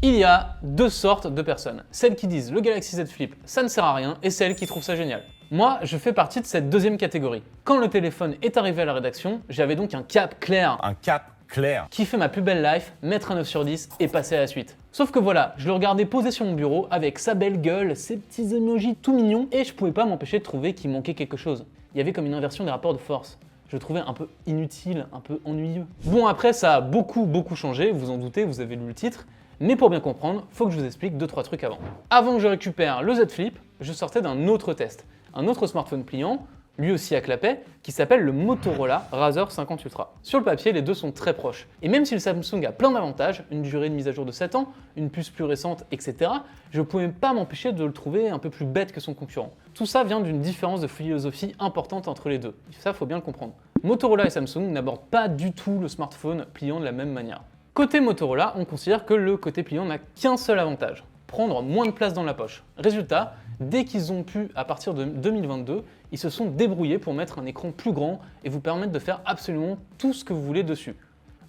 Il y a deux sortes de personnes. Celles qui disent le Galaxy Z Flip, ça ne sert à rien, et celles qui trouvent ça génial. Moi, je fais partie de cette deuxième catégorie. Quand le téléphone est arrivé à la rédaction, j'avais donc un cap clair. Un cap clair. Kiffer ma plus belle life, mettre un 9 sur 10 et passer à la suite. Sauf que voilà, je le regardais posé sur mon bureau avec sa belle gueule, ses petits emojis tout mignons, et je pouvais pas m'empêcher de trouver qu'il manquait quelque chose. Il y avait comme une inversion des rapports de force. Je le trouvais un peu inutile, un peu ennuyeux. Bon, après, ça a beaucoup changé, vous en doutez, vous avez lu le titre. Mais pour bien comprendre, faut que je vous explique 2-3 trucs avant. Avant que je récupère le Z Flip, je sortais d'un autre test. Un autre smartphone pliant, lui aussi à clapet, qui s'appelle le Motorola Razr 50 Ultra. Sur le papier, les deux sont très proches. Et même si le Samsung a plein d'avantages, une durée de mise à jour de 7 ans, une puce plus récente, etc., je ne pouvais pas m'empêcher de le trouver un peu plus bête que son concurrent. Tout ça vient d'une différence de philosophie importante entre les deux. Ça, faut bien le comprendre. Motorola et Samsung n'abordent pas du tout le smartphone pliant de la même manière. Côté Motorola, on considère que le côté pliant n'a qu'un seul avantage, prendre moins de place dans la poche. Résultat, dès qu'ils ont pu, à partir de 2022, ils se sont débrouillés pour mettre un écran plus grand et vous permettre de faire absolument tout ce que vous voulez dessus.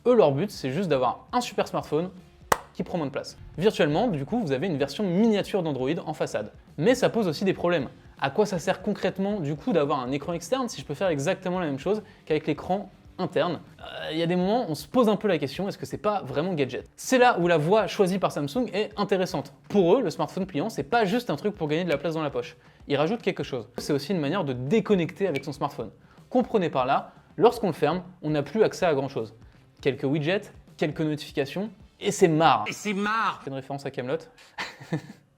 Eux, leur but, c'est juste d'avoir un super smartphone qui prend moins de place. Virtuellement, du coup, vous avez une version miniature d'Android en façade. Mais ça pose aussi des problèmes. À quoi ça sert concrètement, du coup, d'avoir un écran externe si je peux faire exactement la même chose qu'avec l'écran interne? Il y a des moments, on se pose un peu la question, est-ce que c'est pas vraiment gadget? C'est là où la voie choisie par Samsung est intéressante. Pour eux, le smartphone pliant, c'est pas juste un truc pour gagner de la place dans la poche. Ils rajoutent quelque chose. C'est aussi une manière de déconnecter avec son smartphone. Comprenez par là, lorsqu'on le ferme, on n'a plus accès à grand chose. Quelques widgets, quelques notifications, et c'est marre. Et c'est marre. C'est une référence à Kaamelott.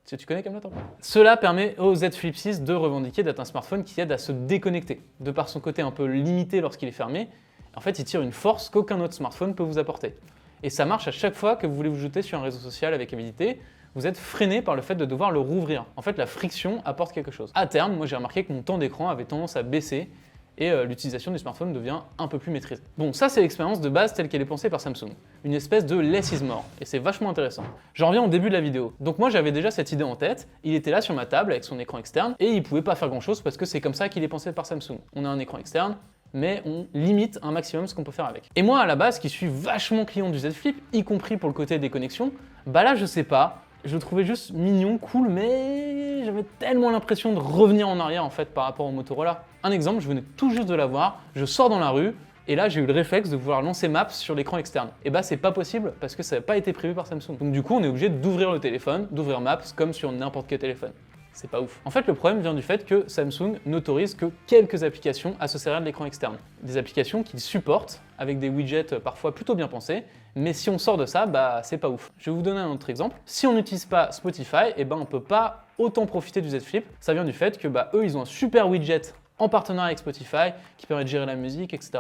Tu connais Kaamelott en fait? Cela permet au Z Flip 6 de revendiquer d'être un smartphone qui aide à se déconnecter. De par son côté un peu limité lorsqu'il est fermé, en fait, il tire une force qu'aucun autre smartphone peut vous apporter. Et ça marche à chaque fois que vous voulez vous jeter sur un réseau social avec avidité, vous êtes freiné par le fait de devoir le rouvrir. En fait, la friction apporte quelque chose. À terme, moi j'ai remarqué que mon temps d'écran avait tendance à baisser et l'utilisation du smartphone devient un peu plus maîtrisée. Bon, ça c'est l'expérience de base telle qu'elle est pensée par Samsung. Une espèce de less is more, et c'est vachement intéressant. J'en reviens au début de la vidéo. Donc moi j'avais déjà cette idée en tête, il était là sur ma table avec son écran externe, et il pouvait pas faire grand chose parce que c'est comme ça qu'il est pensé par Samsung. On a un écran externe, mais on limite un maximum ce qu'on peut faire avec. Et moi, à la base, qui suis vachement client du Z Flip, y compris pour le côté des connexions, bah là, je sais pas, je le trouvais juste mignon, cool, mais j'avais tellement l'impression de revenir en arrière, en fait, par rapport au Motorola. Un exemple, je venais tout juste de l'avoir, je sors dans la rue, et là, j'ai eu le réflexe de vouloir lancer Maps sur l'écran externe. Et bah, c'est pas possible, parce que ça n'a pas été prévu par Samsung. Donc du coup, on est obligé d'ouvrir le téléphone, d'ouvrir Maps, comme sur n'importe quel téléphone. C'est pas ouf. En fait, le problème vient du fait que Samsung n'autorise que quelques applications à se servir de l'écran externe. Des applications qu'ils supportent, avec des widgets parfois plutôt bien pensés, mais si on sort de ça, bah c'est pas ouf. Je vais vous donner un autre exemple. Si on n'utilise pas Spotify, et ben on peut pas autant profiter du Z Flip. Ça vient du fait que eux, ils ont un super widget en partenariat avec Spotify, qui permet de gérer la musique, etc.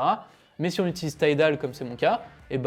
Mais si on utilise Tidal, comme c'est mon cas, et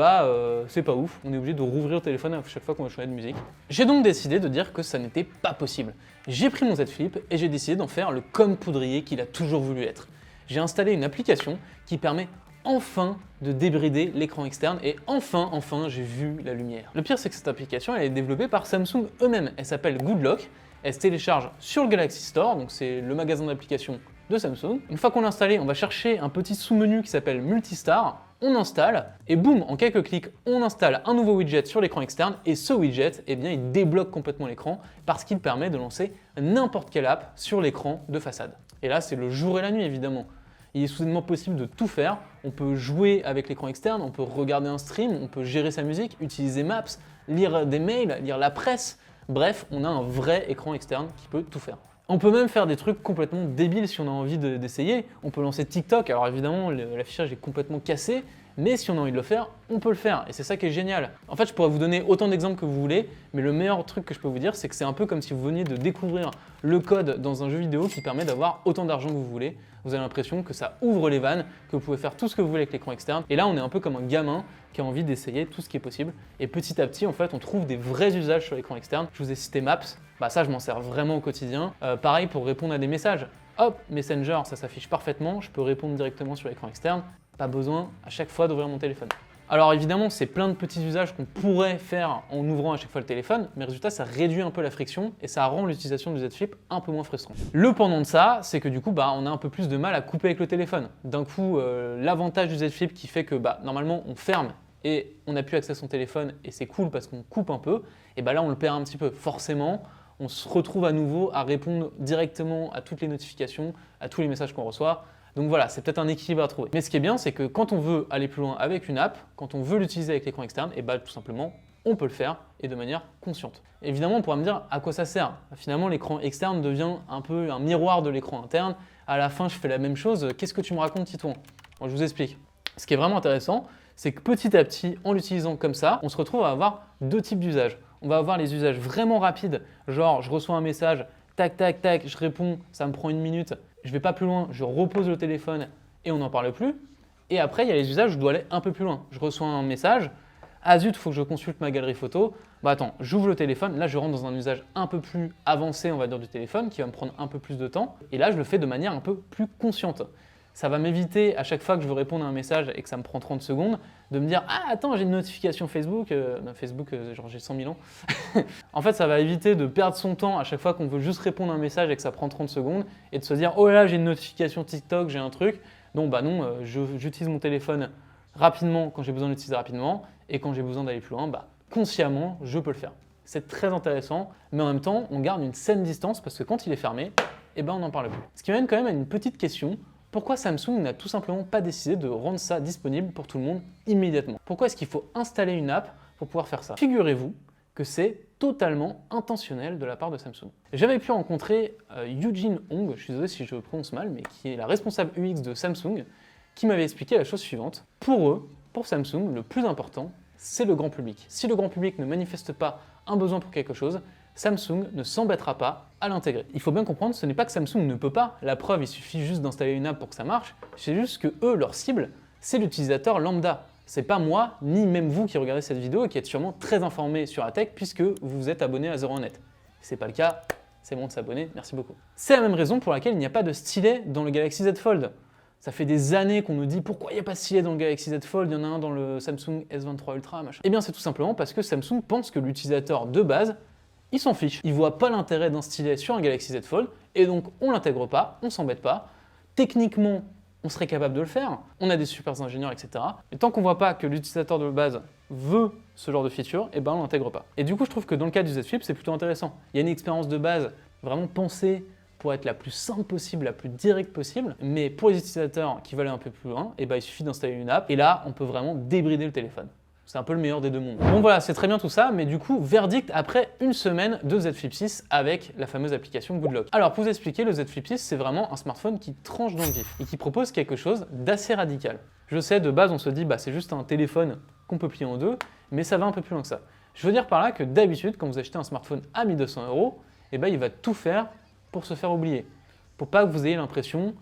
c'est pas ouf, on est obligé de rouvrir le téléphone à chaque fois qu'on va changer de musique. J'ai donc décidé de dire que ça n'était pas possible. J'ai pris mon Z Flip et j'ai décidé d'en faire le comme poudrier qu'il a toujours voulu être. J'ai installé une application qui permet enfin de débrider l'écran externe et enfin, j'ai vu la lumière. Le pire, c'est que cette application, elle est développée par Samsung eux-mêmes. Elle s'appelle Goodlock, elle se télécharge sur le Galaxy Store, donc c'est le magasin d'applications de Samsung. Une fois qu'on l'a installé, on va chercher un petit sous-menu qui s'appelle Multistar, on installe, et boum, en quelques clics, on installe un nouveau widget sur l'écran externe, et ce widget, eh bien, il débloque complètement l'écran, parce qu'il permet de lancer n'importe quelle app sur l'écran de façade. Et là, c'est le jour et la nuit, évidemment. Il est soudainement possible de tout faire, on peut jouer avec l'écran externe, on peut regarder un stream, on peut gérer sa musique, utiliser Maps, lire des mails, lire la presse, bref, on a un vrai écran externe qui peut tout faire. On peut même faire des trucs complètement débiles si on a envie d'essayer. On peut lancer TikTok, alors évidemment l'affichage est complètement cassé, mais si on a envie de le faire, on peut le faire, et c'est ça qui est génial. En fait, je pourrais vous donner autant d'exemples que vous voulez, mais le meilleur truc que je peux vous dire, c'est que c'est un peu comme si vous veniez de découvrir le code dans un jeu vidéo qui permet d'avoir autant d'argent que vous voulez. Vous avez l'impression que ça ouvre les vannes, que vous pouvez faire tout ce que vous voulez avec l'écran externe, et là on est un peu comme un gamin qui a envie d'essayer tout ce qui est possible, et petit à petit, en fait, on trouve des vrais usages sur l'écran externe. Je vous ai cité Maps, bah ça je m'en sers vraiment au quotidien. Pareil pour répondre à des messages. Hop, Messenger, ça s'affiche parfaitement, je peux répondre directement sur l'écran externe, pas besoin à chaque fois d'ouvrir mon téléphone. Alors évidemment, c'est plein de petits usages qu'on pourrait faire en ouvrant à chaque fois le téléphone, mais résultat, ça réduit un peu la friction et ça rend l'utilisation du Z Flip un peu moins frustrante. Le pendant de ça, c'est que du coup, on a un peu plus de mal à couper avec le téléphone. D'un coup, l'avantage du Z Flip qui fait que normalement, on ferme et on n'a plus accès à son téléphone et c'est cool parce qu'on coupe un peu, et bah là on le perd un petit peu. Forcément, on se retrouve à nouveau à répondre directement à toutes les notifications, à tous les messages qu'on reçoit. Donc voilà, c'est peut-être un équilibre à trouver. Mais ce qui est bien, c'est que quand on veut aller plus loin avec une app, quand on veut l'utiliser avec l'écran externe, et bah tout simplement, on peut le faire et de manière consciente. Évidemment, on pourra me dire à quoi ça sert. Finalement, l'écran externe devient un peu un miroir de l'écran interne. À la fin, je fais la même chose. Qu'est-ce que tu me racontes, Titouan? Bon, je vous explique. Ce qui est vraiment intéressant, c'est que petit à petit, en l'utilisant comme ça, on se retrouve à avoir deux types d'usages. On va avoir les usages vraiment rapides, genre je reçois un message, tac, tac, tac, je réponds, ça me prend 1 minute, je vais pas plus loin, je repose le téléphone et on n'en parle plus. Et après, il y a les usages où je dois aller un peu plus loin. Je reçois un message, ah zut, il faut que je consulte ma galerie photo. Bah attends, j'ouvre le téléphone, là je rentre dans un usage un peu plus avancé, on va dire, du téléphone, qui va me prendre un peu plus de temps. Et là, je le fais de manière un peu plus consciente. Ça va m'éviter, à chaque fois que je veux répondre à un message et que ça me prend 30 secondes, de me dire « Ah, attends, j'ai une notification Facebook. Genre j'ai 100 000 ans. » En fait, ça va éviter de perdre son temps à chaque fois qu'on veut juste répondre à un message et que ça prend 30 secondes et de se dire « Oh là, j'ai une notification TikTok, j'ai un truc. » Non, bah non, j'utilise mon téléphone rapidement quand j'ai besoin de l'utiliser rapidement et quand j'ai besoin d'aller plus loin, bah, consciemment, je peux le faire. C'est très intéressant, mais en même temps, on garde une saine distance parce que quand il est fermé, eh ben, on n'en parle plus. Ce qui m'amène quand même à une petite question. Pourquoi Samsung n'a tout simplement pas décidé de rendre ça disponible pour tout le monde immédiatement? Pourquoi est-ce qu'il faut installer une app pour pouvoir faire ça? Figurez-vous que c'est totalement intentionnel de la part de Samsung. J'avais pu rencontrer Eugene Hong, je suis désolé si je le prononce mal, mais qui est la responsable UX de Samsung, qui m'avait expliqué la chose suivante. Pour eux, pour Samsung, le plus important, c'est le grand public. Si le grand public ne manifeste pas un besoin pour quelque chose, Samsung ne s'embêtera pas à l'intégrer. Il faut bien comprendre, ce n'est pas que Samsung ne peut pas, la preuve, il suffit juste d'installer une app pour que ça marche, c'est juste que eux, leur cible, c'est l'utilisateur lambda. C'est pas moi, ni même vous qui regardez cette vidéo et qui êtes sûrement très informé sur la tech puisque vous vous êtes abonné à 01net. Si c'est pas le cas, c'est bon de s'abonner, merci beaucoup. C'est la même raison pour laquelle il n'y a pas de stylet dans le Galaxy Z Fold. Ça fait des années qu'on nous dit pourquoi il n'y a pas de stylet dans le Galaxy Z Fold, il y en a un dans le Samsung S23 Ultra, machin. Eh bien c'est tout simplement parce que Samsung pense que l'utilisateur de base, il s'en fiche. Il voit pas l'intérêt d'un stylet sur un Galaxy Z Fold et donc on l'intègre pas, on s'embête pas. Techniquement, on serait capable de le faire, on a des super ingénieurs, etc. Et tant qu'on voit pas que l'utilisateur de base veut ce genre de feature, eh ben on l'intègre pas. Et du coup, je trouve que dans le cas du Z Flip, c'est plutôt intéressant. Il y a une expérience de base vraiment pensée pour être la plus simple possible, la plus directe possible, mais pour les utilisateurs qui veulent aller un peu plus loin, eh ben, il suffit d'installer une app et là, on peut vraiment débrider le téléphone. C'est un peu le meilleur des deux mondes. Bon voilà, c'est très bien tout ça, mais du coup, verdict après une semaine de Z Flip 6 avec la fameuse application Good Lock. Alors pour vous expliquer, le Z Flip 6, c'est vraiment un smartphone qui tranche dans le vif et qui propose quelque chose d'assez radical. Je sais, de base, on se dit, bah c'est juste un téléphone qu'on peut plier en deux, mais ça va un peu plus loin que ça. Je veux dire par là que d'habitude, quand vous achetez un smartphone à 1 200 €, eh ben, il va tout faire pour se faire oublier, pour pas que vous ayez l'impression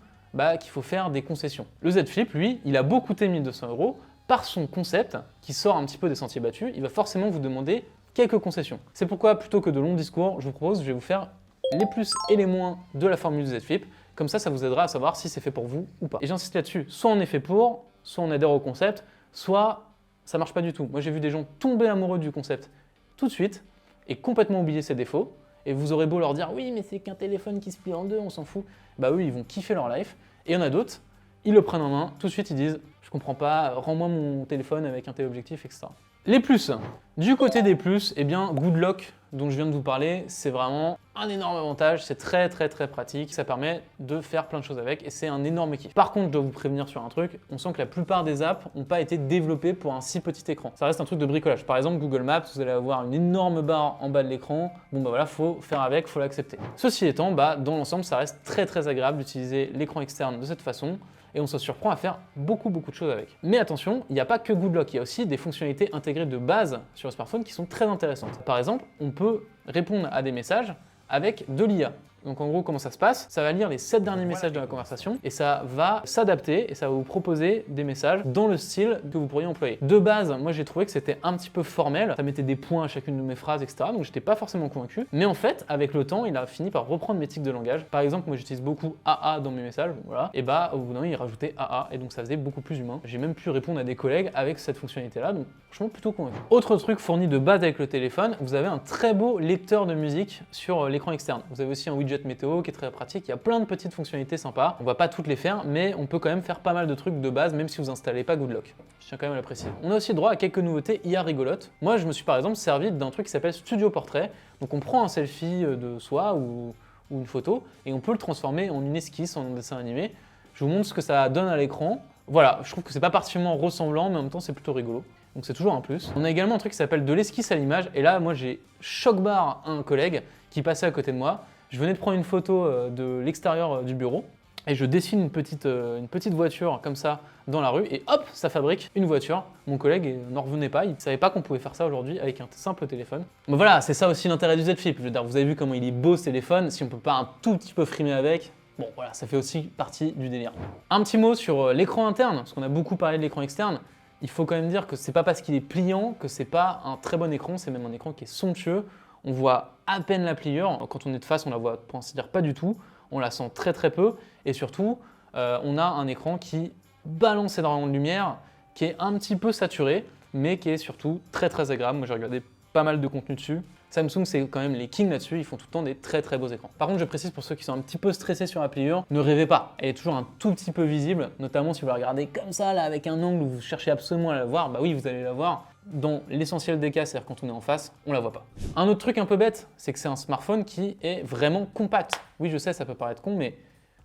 qu'il faut faire des concessions. Le Z Flip, lui, il a beau coûter 1 200 €, par son concept, qui sort un petit peu des sentiers battus, il va forcément vous demander quelques concessions. C'est pourquoi, plutôt que de longs discours, je vais vous faire les plus et les moins de la formule du Z Flip. Comme ça vous aidera à savoir si c'est fait pour vous ou pas. Et j'insiste là-dessus, soit on est fait pour, soit on adhère au concept, soit ça marche pas du tout. Moi, j'ai vu des gens tomber amoureux du concept tout de suite et complètement oublier ses défauts. Et vous aurez beau leur dire « Oui, mais c'est qu'un téléphone qui se plie en deux, on s'en fout ». Bah eux, ils vont kiffer leur life. Et il y en a d'autres, ils le prennent en main, tout de suite ils disent « Je comprends pas, rends-moi mon téléphone avec un téléobjectif, etc. » Les plus. Du côté des plus, eh bien Good Lock, dont je viens de vous parler, c'est vraiment un énorme avantage, c'est très pratique, ça permet de faire plein de choses avec et c'est un énorme kiff. Par contre, je dois vous prévenir sur un truc, on sent que la plupart des apps n'ont pas été développées pour un si petit écran. Ça reste un truc de bricolage. Par exemple, Google Maps, vous allez avoir une énorme barre en bas de l'écran, bon bah voilà, faut faire avec, faut l'accepter. Ceci étant, dans l'ensemble, ça reste très agréable d'utiliser l'écran externe de cette façon, et on se surprend à faire beaucoup de choses avec. Mais attention, il n'y a pas que Good Lock, il y a aussi des fonctionnalités intégrées de base sur le smartphone qui sont très intéressantes. Par exemple, on peut répondre à des messages avec de l'IA. Donc en gros, comment ça se passe? Ça va lire les 7 derniers messages de la conversation et ça va s'adapter et ça va vous proposer des messages dans le style que vous pourriez employer. De base, moi j'ai trouvé que c'était un petit peu formel, ça mettait des points à chacune de mes phrases, etc. Donc j'étais pas forcément convaincu. Mais en fait, avec le temps, il a fini par reprendre mes tics de langage. Par exemple, moi j'utilise beaucoup AA dans mes messages, voilà. Et au bout d'un moment, il rajoutait AA et donc ça faisait beaucoup plus humain. J'ai même pu répondre à des collègues avec cette fonctionnalité-là, donc franchement plutôt convaincu. Autre truc fourni de base avec le téléphone, vous avez un très beau lecteur de musique sur l'écran externe. Vous avez aussi un widget widget météo qui est très pratique. Il y a plein de petites fonctionnalités sympas. On va pas toutes les faire, mais on peut quand même faire pas mal de trucs de base, même si vous installez pas Goodlock. Je tiens quand même à le préciser. On a aussi droit à quelques nouveautés IA rigolotes. Moi, je me suis par exemple servi d'un truc qui s'appelle Studio Portrait. Donc on prend un selfie de soi ou une photo et on peut le transformer en une esquisse, en un dessin animé. Je vous montre ce que ça donne à l'écran. Voilà, je trouve que c'est pas particulièrement ressemblant, mais en même temps c'est plutôt rigolo. Donc c'est toujours un plus. On a également un truc qui s'appelle de l'esquisse à l'image. Et là, moi j'ai choc-barre un collègue qui passait à côté de moi. Je venais de prendre une photo de l'extérieur du bureau et je dessine une petite voiture comme ça dans la rue et hop, ça fabrique une voiture. Mon collègue n'en revenait pas, il ne savait pas qu'on pouvait faire ça aujourd'hui avec un simple téléphone. Mais voilà, c'est ça aussi l'intérêt du Z Flip. Je veux dire, vous avez vu comment il est beau ce téléphone, si on peut pas un tout petit peu frimer avec, bon voilà, ça fait aussi partie du délire. Un petit mot sur l'écran interne, parce qu'on a beaucoup parlé de l'écran externe. Il faut quand même dire que c'est pas parce qu'il est pliant que c'est pas un très bon écran, c'est même un écran qui est somptueux. On voit à peine la pliure, quand on est de face on la voit pour ainsi dire pas du tout, on la sent très très peu et surtout on a un écran qui balance énormément de lumière, qui est un petit peu saturé mais qui est surtout très très agréable. Moi j'ai regardé pas mal de contenu dessus. Samsung, c'est quand même les kings là-dessus, ils font tout le temps des très très beaux écrans. Par contre, je précise pour ceux qui sont un petit peu stressés sur la pliure, ne rêvez pas, elle est toujours un tout petit peu visible, notamment si vous la regardez comme ça, là, avec un angle où vous cherchez absolument à la voir, bah oui, vous allez la voir. Dans l'essentiel des cas, c'est-à-dire quand on est en face, on la voit pas. Un autre truc un peu bête, c'est que c'est un smartphone qui est vraiment compact. Oui, je sais, ça peut paraître con, mais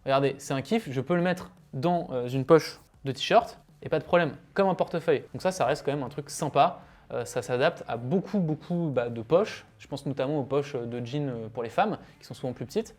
regardez, c'est un kiff, je peux le mettre dans une poche de t-shirt, et pas de problème, comme un portefeuille. Donc ça reste quand même un truc sympa. Ça s'adapte à beaucoup de poches. Je pense notamment aux poches de jeans pour les femmes, qui sont souvent plus petites.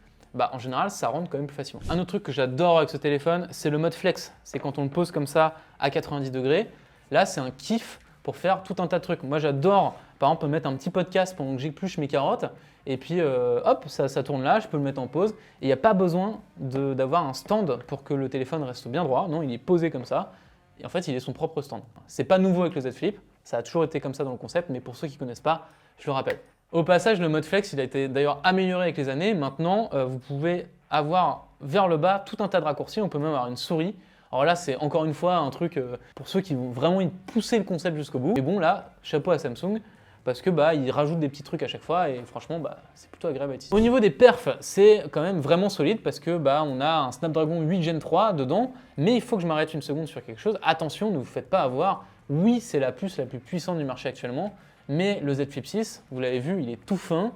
En général, ça rentre quand même plus facilement. Un autre truc que j'adore avec ce téléphone, c'est le mode flex. C'est quand on le pose comme ça à 90 degrés. Là, c'est un kiff pour faire tout un tas de trucs. Moi, j'adore, par exemple, mettre un petit podcast pendant que j'épluche mes carottes. Et puis, hop, ça tourne là, je peux le mettre en pause. Et il n'y a pas besoin d'avoir un stand pour que le téléphone reste bien droit. Non, il est posé comme ça. Et en fait, il est son propre stand. C'est pas nouveau avec le Z Flip. Ça a toujours été comme ça dans le concept, mais pour ceux qui ne connaissent pas, je le rappelle. Au passage, le mode flex, il a été d'ailleurs amélioré avec les années. Maintenant, vous pouvez avoir vers le bas tout un tas de raccourcis. On peut même avoir une souris. Alors là, c'est encore une fois un truc pour ceux qui vont vraiment pousser le concept jusqu'au bout. Mais bon, là, chapeau à Samsung, parce que ils rajoutent des petits trucs à chaque fois et franchement, c'est plutôt agréable à utiliser. Au niveau des perfs, c'est quand même vraiment solide parce que on a un Snapdragon 8 Gen 3 dedans. Mais il faut que je m'arrête une seconde sur quelque chose. Attention, ne vous faites pas avoir. Oui, c'est la puce la plus puissante du marché actuellement, mais le Z Flip 6, vous l'avez vu, il est tout fin,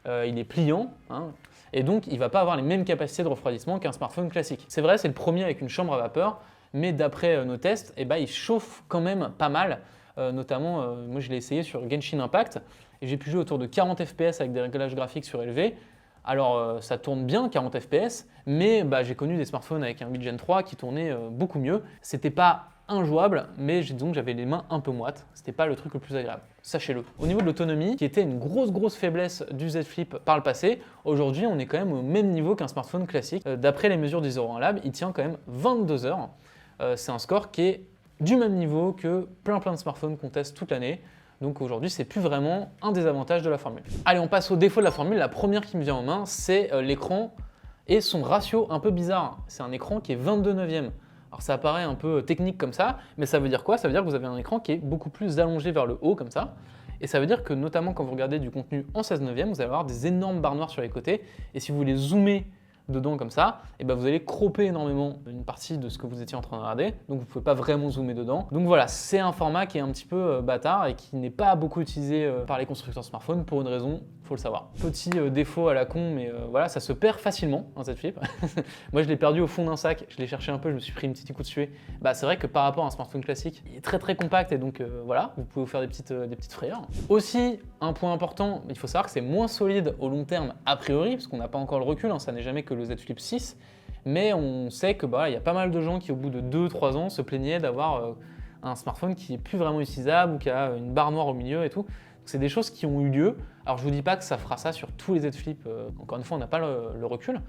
il est pliant, et donc il ne va pas avoir les mêmes capacités de refroidissement qu'un smartphone classique. C'est vrai, c'est le premier avec une chambre à vapeur, mais d'après nos tests, il chauffe quand même pas mal, notamment, moi je l'ai essayé sur Genshin Impact, et j'ai pu jouer autour de 40 fps avec des réglages graphiques surélevés. Alors ça tourne bien 40 fps, mais j'ai connu des smartphones avec un 8 Gen 3 qui tournaient beaucoup mieux. C'était pas injouable, mais disons que j'avais les mains un peu moites. C'était pas le truc le plus agréable, sachez-le. Au niveau de l'autonomie, qui était une grosse faiblesse du Z Flip par le passé, aujourd'hui on est quand même au même niveau qu'un smartphone classique. D'après les mesures du 01 Lab, il tient quand même 22 heures. C'est un score qui est du même niveau que plein de smartphones qu'on teste toute l'année. Donc aujourd'hui, c'est plus vraiment un des avantages de la formule. Allez, on passe aux défauts de la formule. La première qui me vient en main, c'est l'écran et son ratio un peu bizarre. C'est un écran qui est 22/9. Alors ça apparaît un peu technique comme ça, mais ça veut dire quoi? Ça veut dire que vous avez un écran qui est beaucoup plus allongé vers le haut comme ça. Et ça veut dire que notamment quand vous regardez du contenu en 16/9, vous allez avoir des énormes barres noires sur les côtés. Et si vous voulez zoomer dedans comme ça, vous allez cropper énormément une partie de ce que vous étiez en train de regarder, donc vous ne pouvez pas vraiment zoomer dedans. Donc voilà, c'est un format qui est un petit peu bâtard et qui n'est pas beaucoup utilisé par les constructeurs smartphones pour une raison, il faut le savoir. Petit défaut à la con, mais voilà, ça se perd facilement un Z Flip. Moi je l'ai perdu au fond d'un sac, je l'ai cherché un peu, je me suis pris une petite coup de suée. C'est vrai que par rapport à un smartphone classique, il est très compact et donc voilà, vous pouvez vous faire des petites frayeurs. Aussi, un point important, il faut savoir que c'est moins solide au long terme a priori, parce qu'on n'a pas encore le recul, ça n'est jamais que le Z Flip 6, mais on sait que il y a pas mal de gens qui au bout de 2-3 ans se plaignaient d'avoir un smartphone qui est plus vraiment utilisable ou qui a une barre noire au milieu et tout. C'est des choses qui ont eu lieu. Alors je vous dis pas que ça fera ça sur tous les Z Flip, encore une fois on n'a pas le recul,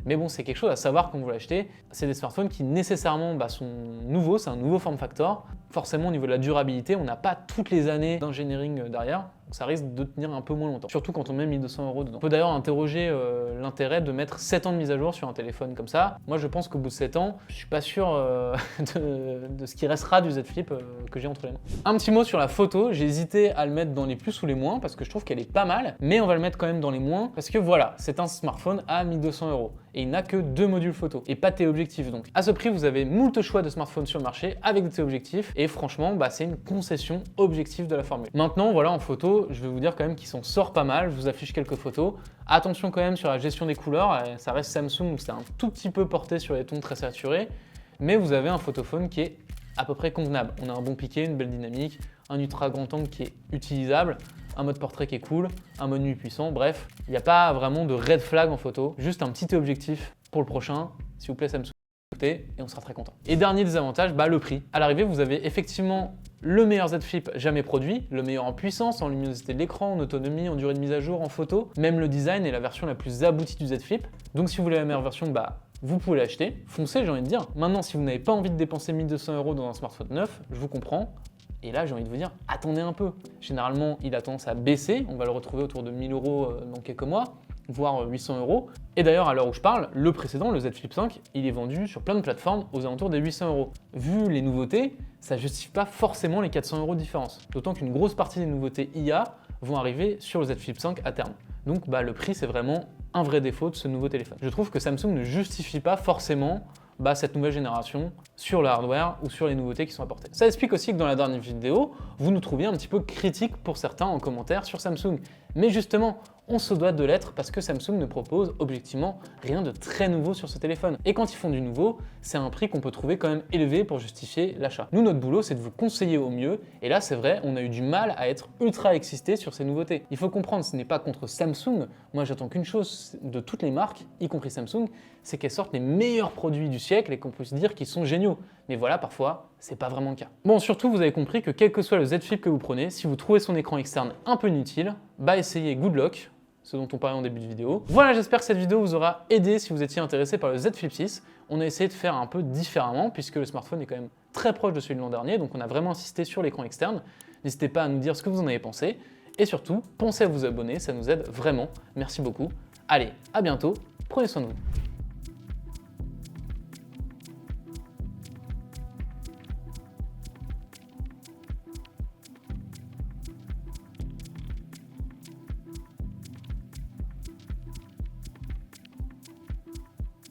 mais bon c'est quelque chose à savoir quand vous l'achetez. C'est des smartphones qui nécessairement sont nouveaux, c'est un nouveau form factor. Forcément au niveau de la durabilité, on n'a pas toutes les années d'engineering derrière. ça risque de tenir un peu moins longtemps, surtout quand on met 1200 € dedans. On peut d'ailleurs interroger l'intérêt de mettre 7 ans de mise à jour sur un téléphone comme ça. Moi je pense qu'au bout de 7 ans, je suis pas sûr de ce qui restera du Z Flip que j'ai entre les mains. Un petit mot sur la photo, j'ai hésité à le mettre dans les plus ou les moins parce que je trouve qu'elle est pas mal, mais on va le mettre quand même dans les moins parce que voilà, c'est un smartphone à 1200 € et il n'a que 2 modules photo et pas de téléobjectif. Donc à ce prix, vous avez moult choix de smartphones sur le marché avec des téléobjectifs et franchement, c'est une concession objective de la formule. Maintenant, voilà, en photo, je vais vous dire quand même qu'il s'en sort pas mal. Je vous affiche quelques photos. Attention quand même sur la gestion des couleurs, ça reste Samsung, c'est un tout petit peu porté sur les tons très saturés, mais vous avez un photophone qui est à peu près convenable. On a un bon piqué, une belle dynamique, un ultra grand angle qui est utilisable, un mode portrait qui est cool, un mode nuit puissant, bref, il n'y a pas vraiment de red flag en photo, juste un petit objectif pour le prochain, s'il vous plaît Samsung, et on sera très content. Et dernier désavantage, le prix. À l'arrivée, vous avez effectivement le meilleur Z Flip jamais produit, le meilleur en puissance, en luminosité de l'écran, en autonomie, en durée de mise à jour, en photo, même le design est la version la plus aboutie du Z Flip. Donc si vous voulez la meilleure version, vous pouvez l'acheter, foncez, j'ai envie de dire. Maintenant, si vous n'avez pas envie de dépenser 1200 € dans un smartphone neuf, je vous comprends. Et là, j'ai envie de vous dire, attendez un peu. Généralement, il a tendance à baisser. On va le retrouver autour de 1000 € dans quelques mois, voire 800 €. Et d'ailleurs, à l'heure où je parle, le précédent, le Z Flip 5, il est vendu sur plein de plateformes aux alentours des 800 €. Vu les nouveautés, ça ne justifie pas forcément les 400 € de différence. D'autant qu'une grosse partie des nouveautés IA vont arriver sur le Z Flip 5 à terme. Donc le prix, c'est vraiment un vrai défaut de ce nouveau téléphone. Je trouve que Samsung ne justifie pas forcément cette nouvelle génération sur le hardware ou sur les nouveautés qui sont apportées. Ça explique aussi que dans la dernière vidéo, vous nous trouviez un petit peu critique pour certains en commentaire sur Samsung. Mais justement, on se doit de l'être parce que Samsung ne propose objectivement rien de très nouveau sur ce téléphone. Et quand ils font du nouveau, c'est un prix qu'on peut trouver quand même élevé pour justifier l'achat. Nous, notre boulot, c'est de vous conseiller au mieux. Et là, c'est vrai, on a eu du mal à être ultra excité sur ces nouveautés. Il faut comprendre, ce n'est pas contre Samsung. Moi, j'attends qu'une chose de toutes les marques, y compris Samsung, c'est qu'elles sortent les meilleurs produits du siècle et qu'on puisse dire qu'ils sont géniaux. Mais voilà, parfois, c'est pas vraiment le cas. Bon, surtout, vous avez compris que quel que soit le Z Flip que vous prenez, si vous trouvez son écran externe un peu inutile, essayez Good Lock, ce dont on parlait en début de vidéo. Voilà, j'espère que cette vidéo vous aura aidé si vous étiez intéressé par le Z Flip 6. On a essayé de faire un peu différemment puisque le smartphone est quand même très proche de celui de l'an dernier, donc on a vraiment insisté sur l'écran externe. N'hésitez pas à nous dire ce que vous en avez pensé et surtout, pensez à vous abonner, ça nous aide vraiment. Merci beaucoup. Allez, à bientôt, prenez soin de vous.